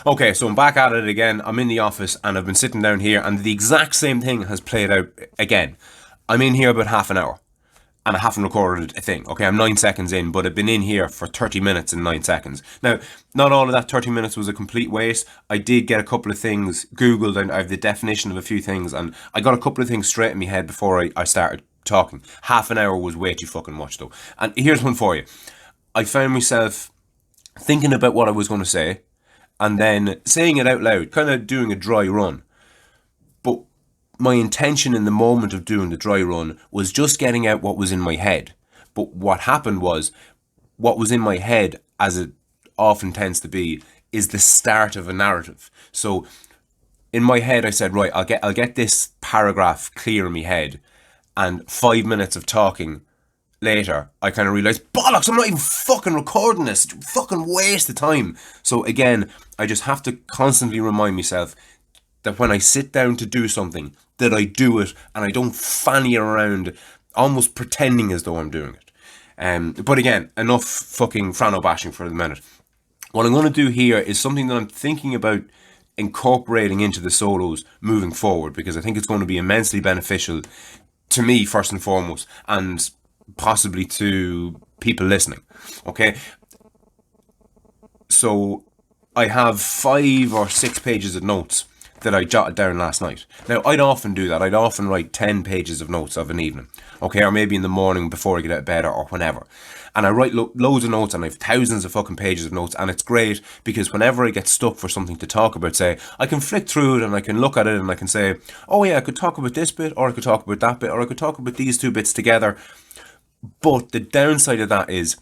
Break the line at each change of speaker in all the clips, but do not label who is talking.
Okay, so I'm back at it again. I'm in the office and I've been sitting down here, and the exact same thing has played out again. I'm in here about half an hour and I haven't recorded a thing. Okay, I'm 9 seconds in, but I've been in here for 30 minutes and 9 seconds. Now, not all of that 30 minutes was a complete waste. I did get a couple of things Googled, and I have the definition of a few things, and I got a couple of things straight in my head before I started talking. Half an hour was way too fucking much, though. And here's one for you. I found myself thinking about what I was going to say and then saying it out loud, kind of doing a dry run. But my intention in the moment of doing the dry run was just getting out what was in my head. But what happened was, what was in my head, as it often tends to be, is the start of a narrative. So in my head, I said, right, I'll get this paragraph clear in my head, and 5 minutes of talking later, I kind of realised, bollocks, I'm not even fucking recording this. It's fucking waste of time. So again, I just have to constantly remind myself that when I sit down to do something, that I do it and I don't fanny around almost pretending as though I'm doing it. But again, enough fucking frano bashing for the minute. What I'm going to do here is something that I'm thinking about incorporating into the solos moving forward, because I think it's going to be immensely beneficial to me first and foremost, and possibly to people listening. Okay, so I have 5 or 6 pages of notes that I jotted down last night. Now, I'd often do that. I'd often write 10 pages of notes of an evening, okay, or maybe in the morning before I get out of bed, or whenever. And I write loads of notes, and I have thousands of fucking pages of notes, and it's great because whenever I get stuck for something to talk about, say, I can flick through it and I can look at it and I can say, oh yeah, I could talk about this bit, or I could talk about that bit, or I could talk about these two bits together. But the downside of that is,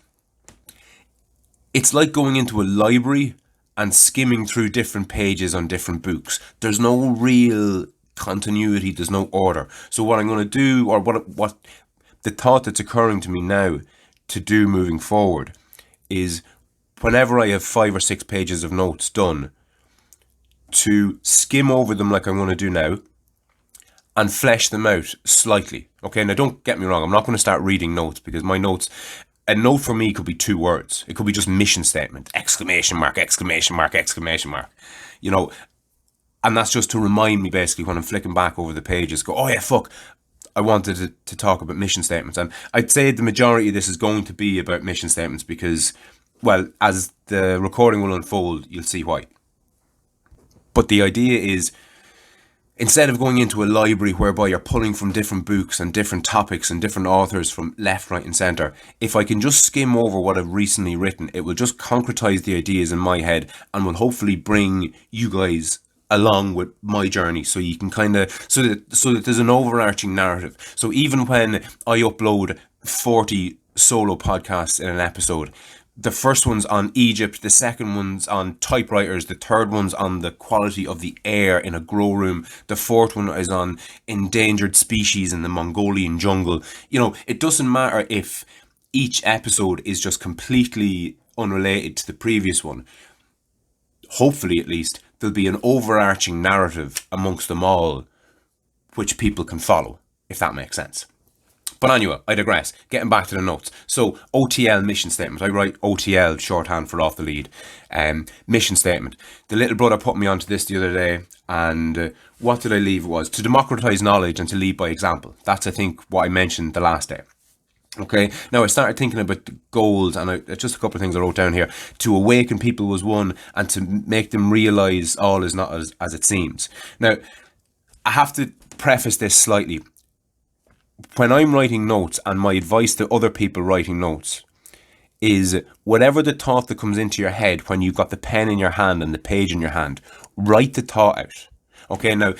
it's like going into a library and skimming through different pages on different books. There's no real continuity, there's no order. So what I'm going to do, or what the thought that's occurring to me now to do moving forward, is whenever I have 5 or 6 pages of notes done, to skim over them like I'm going to do now and flesh them out slightly. Okay, now don't get me wrong, I'm not going to start reading notes, because my notes, a note for me could be 2 words. It could be just mission statement, exclamation mark, exclamation mark, exclamation mark. You know, and that's just to remind me basically when I'm flicking back over the pages, go, oh yeah, fuck, I wanted to talk about mission statements. And I'd say the majority of this is going to be about mission statements because, well, as the recording will unfold, you'll see why. But the idea is, instead of going into a library whereby you're pulling from different books and different topics and different authors from left, right, and centre, if I can just skim over what I've recently written, it will just concretise the ideas in my head and will hopefully bring you guys along with my journey, so you can kind of, so that there's an overarching narrative. So even when I upload 40 solo podcasts in an episode, the first one's on Egypt, the second one's on typewriters, the third one's on the quality of the air in a grow room, the fourth one is on endangered species in the Mongolian jungle. You know, it doesn't matter if each episode is just completely unrelated to the previous one. Hopefully, at least, there'll be an overarching narrative amongst them all which people can follow, if that makes sense. But anyway, I digress. Getting back to the notes. So, OTL mission statement. I write OTL, shorthand for off the lead. Mission statement. The little brother put me onto this the other day, and what did I leave? It was to democratise knowledge and to lead by example. That's, I think, what I mentioned the last day. Okay, now I started thinking about the goals, and just a couple of things I wrote down here. To awaken people was one, and to make them realise all is not as it seems. Now, I have to preface this slightly. When I'm writing notes, and my advice to other people writing notes is, whatever the thought that comes into your head when you've got the pen in your hand and the page in your hand, write the thought out. Okay, now,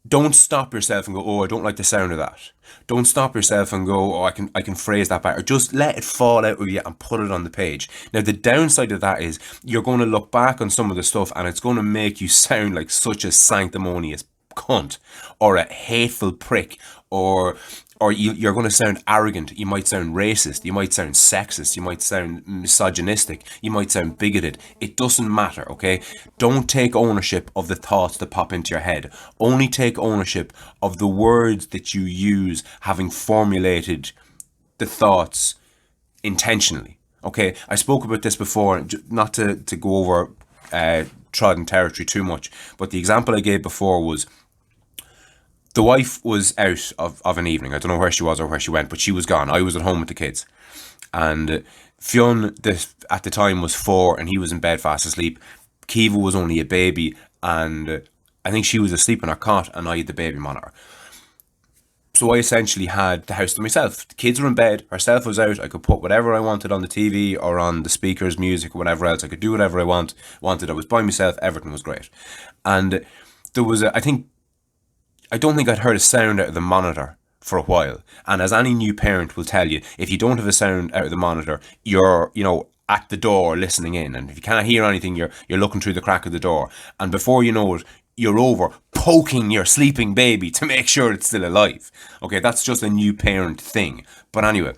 don't stop yourself and go, oh, I don't like the sound of that. Don't stop yourself and go, oh, I can phrase that better. Just let it fall out of you and put it on the page. Now, the downside of that is you're going to look back on some of the stuff and it's going to make you sound like such a sanctimonious cunt, or a hateful prick, or you're going to sound arrogant. You might sound racist. You might sound sexist. You might sound misogynistic. You might sound bigoted. It doesn't matter, okay? Don't take ownership of the thoughts that pop into your head. Only take ownership of the words that you use, having formulated the thoughts intentionally, okay? I spoke about this before, not to go over trodden territory too much. But the example I gave before was the wife was out of an evening. I don't know where she was or where she went, but she was gone. I was at home with the kids. And Fionn, at the time, was 4 and he was in bed fast asleep. Kiva was only a baby and I think she was asleep in her cot and I had the baby monitor. So I essentially had the house to myself. The kids were in bed, herself was out. I could put whatever I wanted on the TV or on the speakers, music, or whatever else. I could do whatever I wanted. I was by myself. Everything was great. And there was I don't think I'd heard a sound out of the monitor for a while. And as any new parent will tell you, if you don't have a sound out of the monitor, you're, at the door listening in. And if you can't hear anything, you're looking through the crack of the door. And before you know it, you're over poking your sleeping baby to make sure it's still alive. Okay, that's just a new parent thing. But anyway,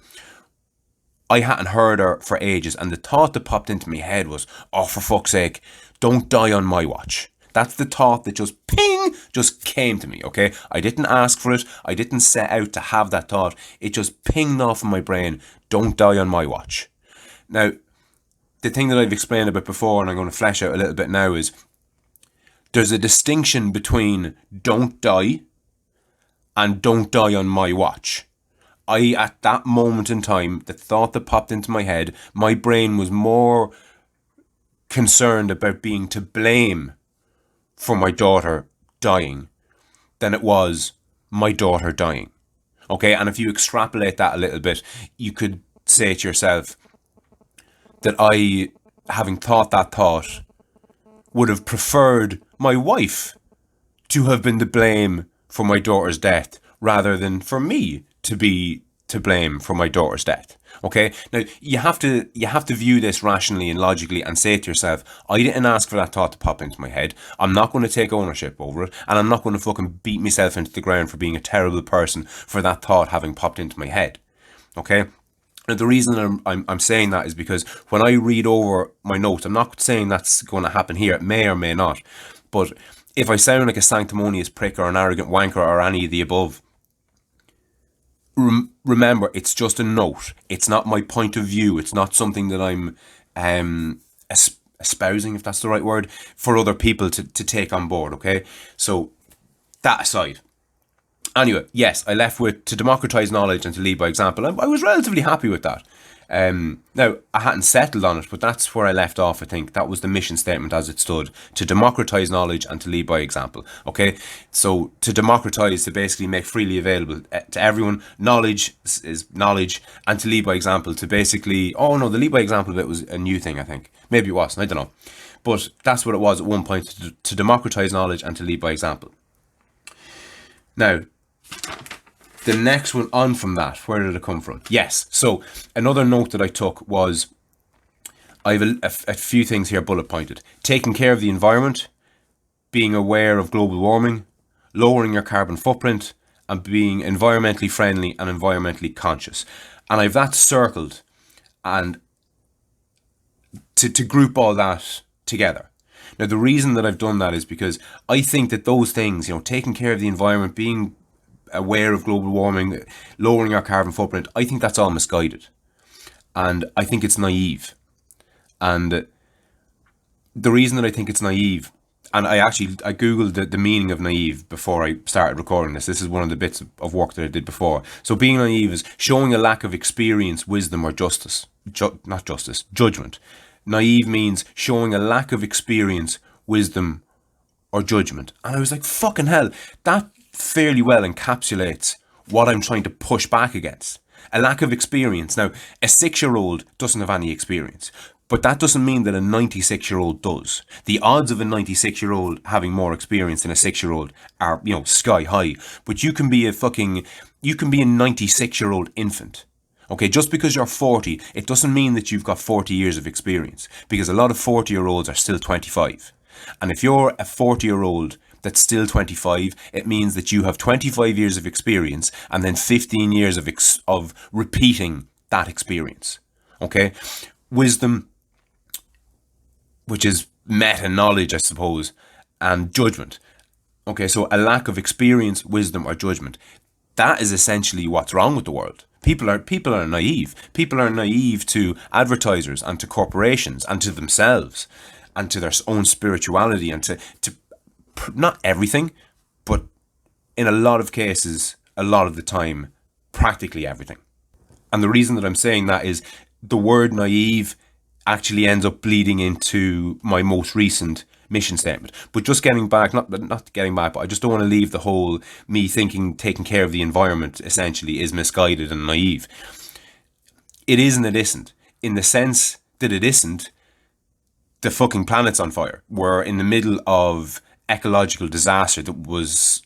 I hadn't heard her for ages. And the thought that popped into my head was, oh, for fuck's sake, don't die on my watch. That's the thought that just came to me, okay? I didn't ask for it. I didn't set out to have that thought. It just pinged off in my brain, don't die on my watch. Now, the thing that I've explained a bit before, and I'm going to flesh out a little bit now, is there's a distinction between don't die and don't die on my watch. At that moment in time, the thought that popped into my head, my brain was more concerned about being to blame for my daughter dying than it was my daughter dying. Okay, and if you extrapolate that a little bit, you could say to yourself that I, having thought that thought, would have preferred my wife to have been to blame for my daughter's death rather than for me to be to blame for my daughter's death. Okay, now you have to view this rationally and logically and say to yourself, I didn't ask for that thought to pop into my head. I'm not going to take ownership over it, and I'm not going to fucking beat myself into the ground for being a terrible person for that thought having popped into my head. Okay. Now, the reason I'm saying that is because when I read over my notes, I'm not saying that's going to happen here. It may or may not. But if I sound like a sanctimonious prick or an arrogant wanker or any of the above, remember, it's just a note. It's not my point of view. It's not something that I'm espousing, if that's the right word, for other people to take on board, okay? So, that aside. Anyway, yes, I left with to democratise knowledge and to lead by example. I was relatively happy with that. Now, I hadn't settled on it, but that's where I left off, I think. That was the mission statement as it stood. To democratise knowledge and to lead by example. Okay? So, to democratise, to basically make freely available to everyone. Knowledge is knowledge. And to lead by example, to basically... Oh, no, the lead by example bit was a new thing, I think. Maybe it wasn't, I don't know. But that's what it was at one point. To democratise knowledge and to lead by example. Now... the next one on from that, where did it come from? Yes, so another note that I took was, I have a few things here bullet pointed. Taking care of the environment, being aware of global warming, lowering your carbon footprint, and being environmentally friendly and environmentally conscious. And I have that circled, and to group all that together. Now, the reason that I've done that is because I think that those things, taking care of the environment, being aware of global warming, lowering our carbon footprint, I think that's all misguided. And I think it's naive. And the reason that I think it's naive, and I googled the meaning of naive before I started recording this. This is one of the bits of work that I did before. So being naive is showing a lack of experience, wisdom, or judgment. Naive means showing a lack of experience, wisdom, or judgment. And I was like, fucking hell, that fairly well encapsulates what I'm trying to push back against. A lack of experience. Now, a 6-year-old doesn't have any experience, but that doesn't mean that a 96-year-old does. The odds of a 96-year-old having more experience than a 6-year-old are, sky high. But you can be a 96-year-old infant. Okay, just because you're 40, it doesn't mean that you've got 40 years of experience, because a lot of 40-year-olds are still 25. And if you're a 40-year-old that's still 25, it means that you have 25 years of experience and then 15 years of repeating that experience. Okay? Wisdom, which is meta knowledge, I suppose, and judgment. Okay, so a lack of experience, wisdom, or judgment. That is essentially what's wrong with the world. People are naive. People are naive to advertisers and to corporations and to themselves. and to their own spirituality, and to not everything, but in a lot of cases, a lot of the time, practically everything. And the reason that I'm saying that is the word naive actually ends up bleeding into my most recent mission statement. But just getting back, not getting back, but I just don't want to leave the whole me thinking taking care of the environment essentially is misguided and naive. It is and it isn't. In the sense that it isn't, the fucking planet's on fire. We're in the middle of ecological disaster that was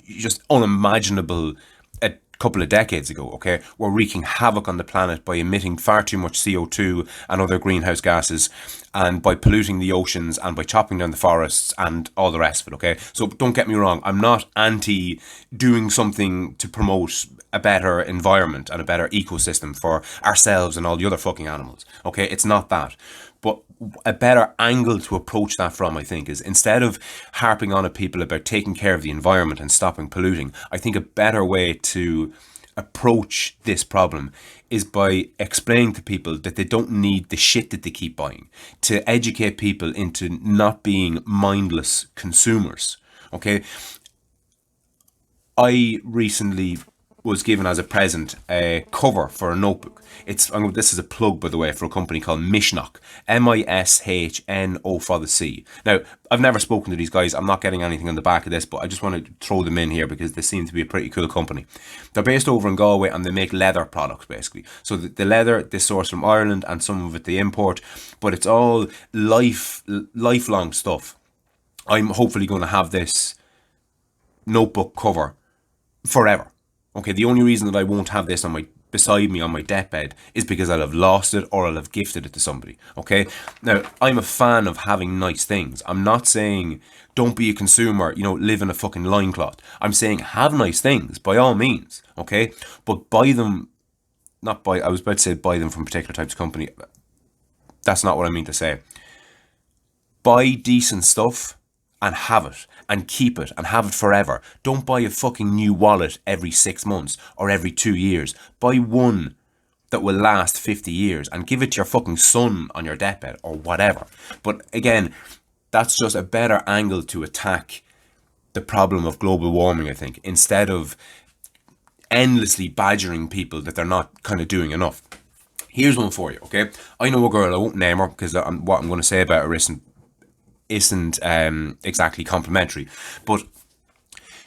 just unimaginable a couple of decades ago, okay? We're wreaking havoc on the planet by emitting far too much CO2 and other greenhouse gases, and by polluting the oceans, and by chopping down the forests and all the rest of it, okay? So don't get me wrong, I'm not anti doing something to promote a better environment and a better ecosystem for ourselves and all the other fucking animals, okay? It's not that. But a better angle to approach that from, I think, is instead of harping on at people about taking care of the environment and stopping polluting, I think a better way to approach this problem is by explaining to people that they don't need the shit that they keep buying, to educate people into not being mindless consumers, okay? I recently was given as a present a cover for a notebook. This is a plug, by the way, for a company called Mishnock, Mishno for the C. Now, I've never spoken to these guys. I'm not getting anything on the back of this, but I just want to throw them in here because they seem to be a pretty cool company. They're based over in Galway and they make leather products, basically. So the leather they source from Ireland and some of it they import, but it's all lifelong stuff. I'm hopefully going to have this notebook cover forever. Okay, the only reason that I won't have this beside me on my deathbed is because I'll have lost it or I'll have gifted it to somebody. Okay, now I'm a fan of having nice things. I'm not saying don't be a consumer, live in a fucking loincloth. I'm saying have nice things by all means. Okay, but buy them, I was about to say buy them from particular types of company. That's not what I mean to say. Buy decent stuff and have it and keep it and have it forever. Don't buy a fucking new wallet every 6 months or every 2 years. Buy one that will last 50 years and give it to your fucking son on your deathbed or whatever. But again, that's just a better angle to attack the problem of global warming, I think, instead of endlessly badgering people that they're not kind of doing enough. Here's one for you, okay? I know a girl, I won't name her because what I'm going to say about her isn't exactly complimentary, but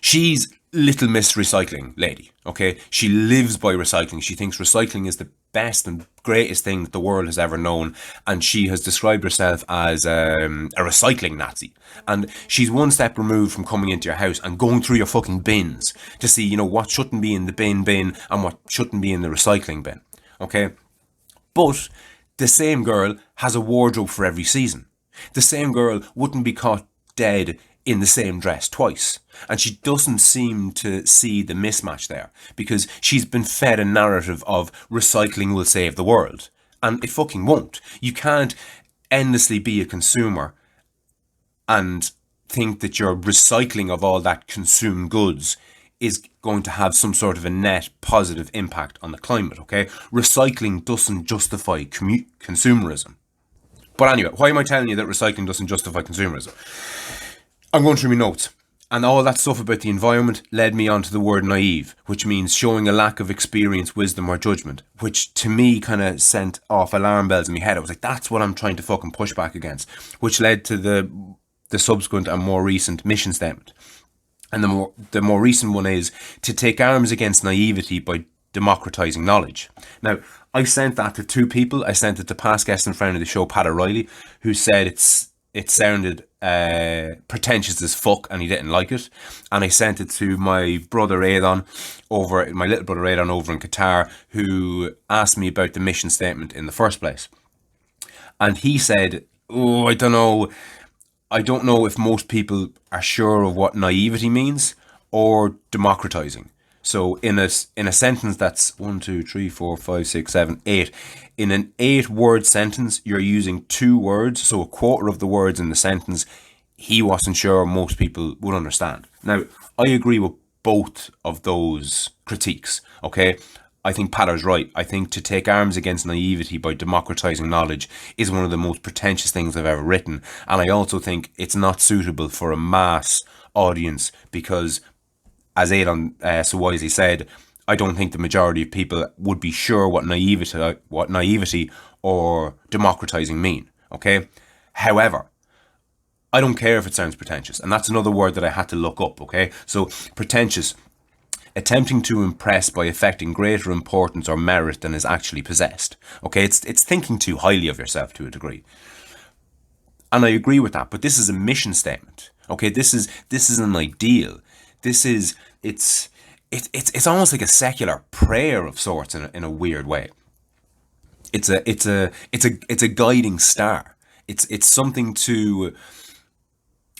she's Little Miss Recycling lady, okay? She lives by recycling. She thinks recycling is the best and greatest thing that the world has ever known, and she has described herself as a recycling Nazi. And she's one step removed from coming into your house and going through your fucking bins to see, what shouldn't be in the bin and what shouldn't be in the recycling bin, okay? But the same girl has a wardrobe for every season. The same girl wouldn't be caught dead in the same dress twice. And she doesn't seem to see the mismatch there because she's been fed a narrative of recycling will save the world. And it fucking won't. You can't endlessly be a consumer and think that your recycling of all that consumed goods is going to have some sort of a net positive impact on the climate, okay? Recycling doesn't justify consumerism. But anyway, why am I telling you that recycling doesn't justify consumerism? I'm going through my notes. And all that stuff about the environment led me onto the word naive, which means showing a lack of experience, wisdom or judgment, which to me kind of sent off alarm bells in my head. I was like, that's what I'm trying to fucking push back against, which led to the subsequent and more recent mission statement. And the more recent one is to take arms against naivety by democratizing knowledge. Now, I sent that to two people. I sent it to past guest and friend of the show, Pat O'Reilly, who said it sounded pretentious as fuck and he didn't like it. And I sent it to my brother Aidan my little brother Aidan over in Qatar, who asked me about the mission statement in the first place. And he said, I don't know if most people are sure of what naivety means or democratizing. So in a sentence that's 1, 2, 3, 4, 5, 6, 7, 8. In an 8-word sentence, you're using 2 words, so a quarter of the words in the sentence, he wasn't sure most people would understand. Now, I agree with both of those critiques, okay? I think Patter's right. I think to take arms against naivety by democratizing knowledge is one of the most pretentious things I've ever written. And I also think it's not suitable for a mass audience because, as Aidan so wisely said, I don't think the majority of people would be sure what naivety or democratizing mean. Okay? However, I don't care if it sounds pretentious. And that's another word that I had to look up. Okay? So, pretentious, attempting to impress by affecting greater importance or merit than is actually possessed. Okay, it's thinking too highly of yourself to a degree. And I agree with that, but this is a mission statement. Okay, this is an ideal. It's almost like a secular prayer of sorts in a weird way. It's a guiding star. It's something to.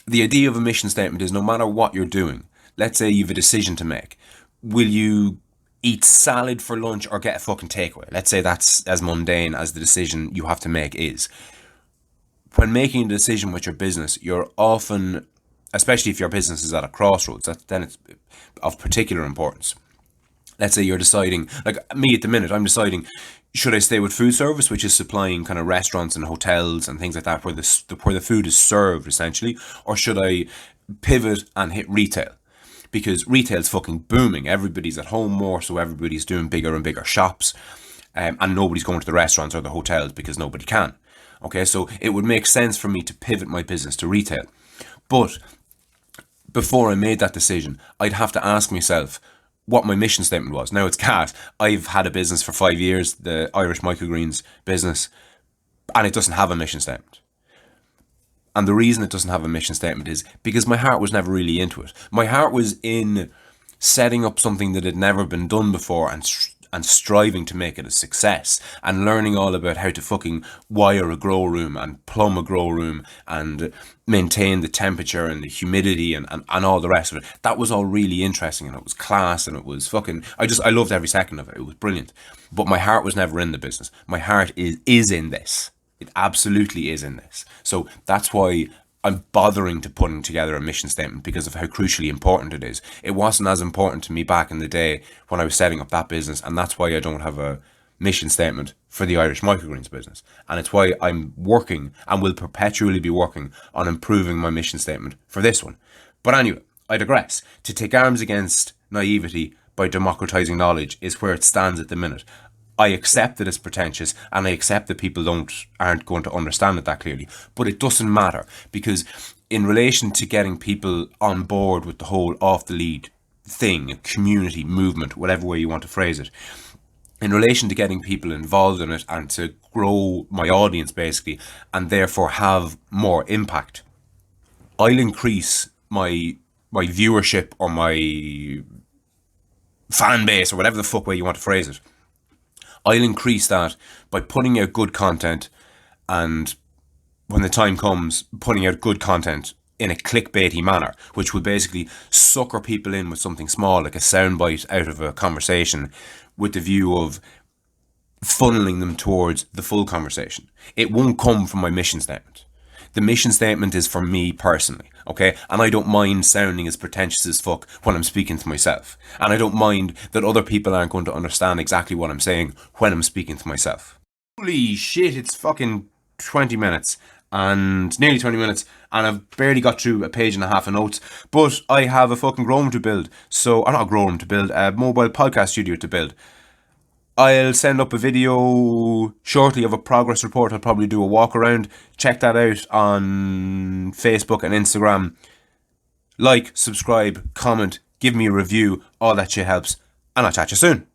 The idea of a mission statement is no matter what you're doing, let's say you've a decision to make. Will you eat salad for lunch or get a fucking takeaway? Let's say that's as mundane as the decision you have to make is. When making a decision with your business, you're often, especially if your business is at a crossroads, then it's of particular importance. Let's say you're deciding, like me at the minute, I'm deciding, should I stay with food service, which is supplying kind of restaurants and hotels and things like that, where the food is served essentially, or should I pivot and hit retail? Because retail's fucking booming. Everybody's at home more, so everybody's doing bigger and bigger shops, and nobody's going to the restaurants or the hotels because nobody can. Okay, so it would make sense for me to pivot my business to retail. But before I made that decision, I'd have to ask myself what my mission statement was. Now, it's cat. I've had a business for 5 years, the Irish microgreens business, and it doesn't have a mission statement. And the reason it doesn't have a mission statement is because my heart was never really into it. My heart was in setting up something that had never been done before and striving to make it a success and learning all about how to fucking wire a grow room and plumb a grow room and maintain the temperature and the humidity and all the rest of it. That was all really interesting and it was class and it was fucking... I loved every second of it. It was brilliant. But my heart was never in the business. My heart is in this. It absolutely is in this. So that's why I'm bothering to putting together a mission statement because of how crucially important it is. It wasn't as important to me back in the day when I was setting up that business, and that's why I don't have a mission statement for the Irish microgreens business. And it's why I'm working and will perpetually be working on improving my mission statement for this one. But anyway, I digress. To take arms against naivety by democratizing knowledge is where it stands at the minute. I accept that it's pretentious and I accept that people aren't going to understand it that clearly, but it doesn't matter because in relation to getting people on board with the whole off the lead thing, community, movement, whatever way you want to phrase it, in relation to getting people involved in it and to grow my audience basically and therefore have more impact, I'll increase my viewership or my fan base or whatever the fuck way you want to phrase it. I'll increase that by putting out good content and when the time comes, putting out good content in a clickbaity manner, which will basically sucker people in with something small, like a soundbite out of a conversation with the view of funneling them towards the full conversation. It won't come from my mission statement. The mission statement is for me personally, okay? And I don't mind sounding as pretentious as fuck when I'm speaking to myself. And I don't mind that other people aren't going to understand exactly what I'm saying when I'm speaking to myself. Holy shit, it's fucking 20 minutes. And nearly 20 minutes. And I've barely got through a page and a half of notes. But I have a fucking grow room to build. So, or not a grow room to build, a mobile podcast studio to build. I'll send up a video shortly of a progress report. I'll probably do a walk around. Check that out on Facebook and Instagram. Like, subscribe, comment, give me a review. All that shit helps. And I'll chat to you soon.